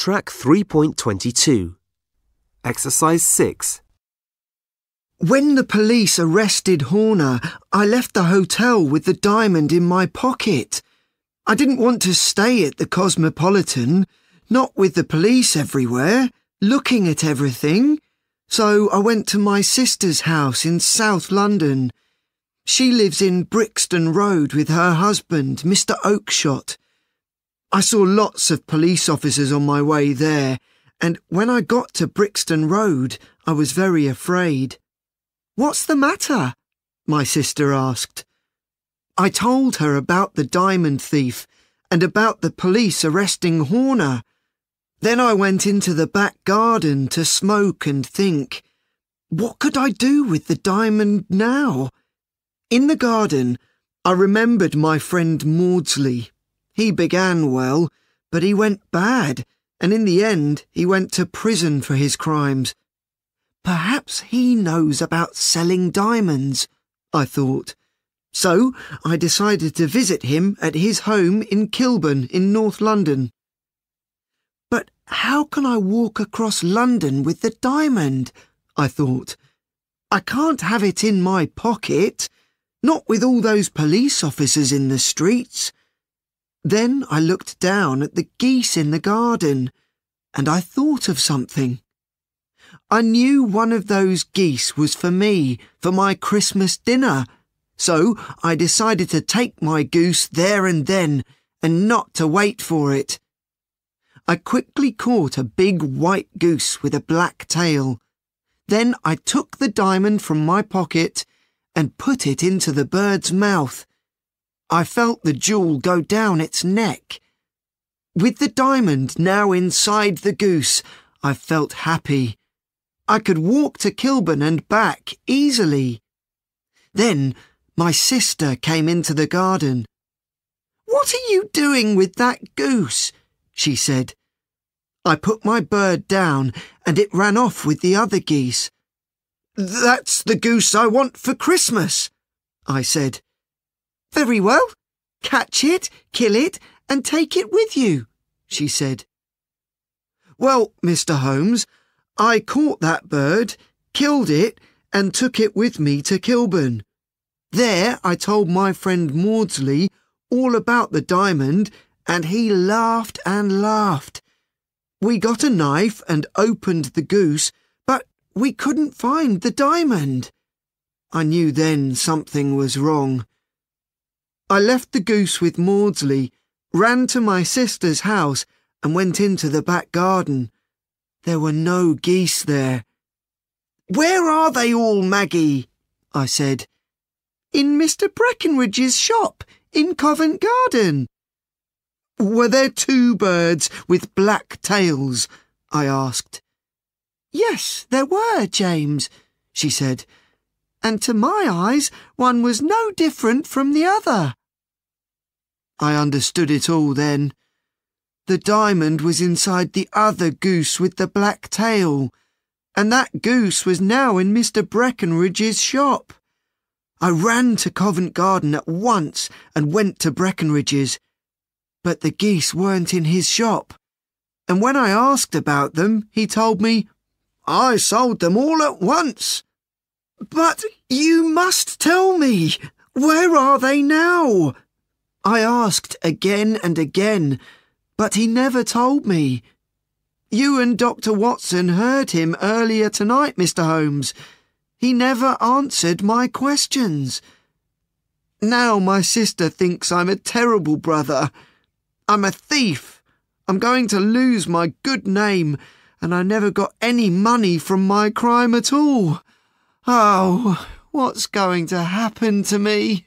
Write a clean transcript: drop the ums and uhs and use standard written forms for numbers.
Track 3.22. Exercise 6. When the police arrested Horner, I left the hotel with the diamond in my pocket. I didn't want to stay at the Cosmopolitan, not with the police everywhere, looking at everything. So I went to my sister's house in South London. She lives in Brixton Road with her husband, Mr. Oakshott. I saw lots of police officers on my way there, and when I got to Brixton Road, I was very afraid. "What's the matter?" my sister asked. I told her about the diamond thief and about the police arresting Horner. Then I went into the back garden to smoke and think. What could I do with the diamond now? In the garden, I remembered my friend Maudsley. He began well, but he went bad, and in the end he went to prison for his crimes. Perhaps he knows about selling diamonds, I thought. So I decided to visit him at his home in Kilburn in North London. But how can I walk across London with the diamond? I thought. I can't have it in my pocket, not with all those police officers in the streets. Then I looked down at the geese in the garden, and I thought of something. I knew one of those geese was for me, for my Christmas dinner, so I decided to take my goose there and then, and not to wait for it. I quickly caught a big white goose with a black tail. Then I took the diamond from my pocket and put it into the bird's mouth. I felt the jewel go down its neck. With the diamond now inside the goose, I felt happy. I could walk to Kilburn and back easily. Then my sister came into the garden. "What are you doing with that goose?" she said. I put my bird down and it ran off with the other geese. "That's the goose I want for Christmas," I said. "Very well. Catch it, kill it, and take it with you," she said. "Well, Mr. Holmes, I caught that bird, killed it, and took it with me to Kilburn. There I told my friend Maudsley all about the diamond, and he laughed and laughed. We got a knife and opened the goose, but we couldn't find the diamond. I knew then something was wrong. I left the goose with Maudsley, ran to my sister's house, and went into the back garden. There were no geese there. "Where are they all, Maggie?" I said. "In Mr. Breckenridge's shop, in Covent Garden." "Were there two birds with black tails?" I asked. "Yes, there were, James," she said, "and to my eyes one was no different from the other." I understood it all then. The diamond was inside the other goose with the black tail, and that goose was now in Mr. Breckenridge's shop. I ran to Covent Garden at once and went to Breckenridge's, but the geese weren't in his shop, and when I asked about them, he told me, "I sold them all at once." "But you must tell me, where are they now?" I asked again and again, but he never told me. "You and Dr. Watson heard him earlier tonight, Mr. Holmes. He never answered my questions. Now my sister thinks I'm a terrible brother. I'm a thief. I'm going to lose my good name, and I never got any money from my crime at all. Oh, what's going to happen to me?"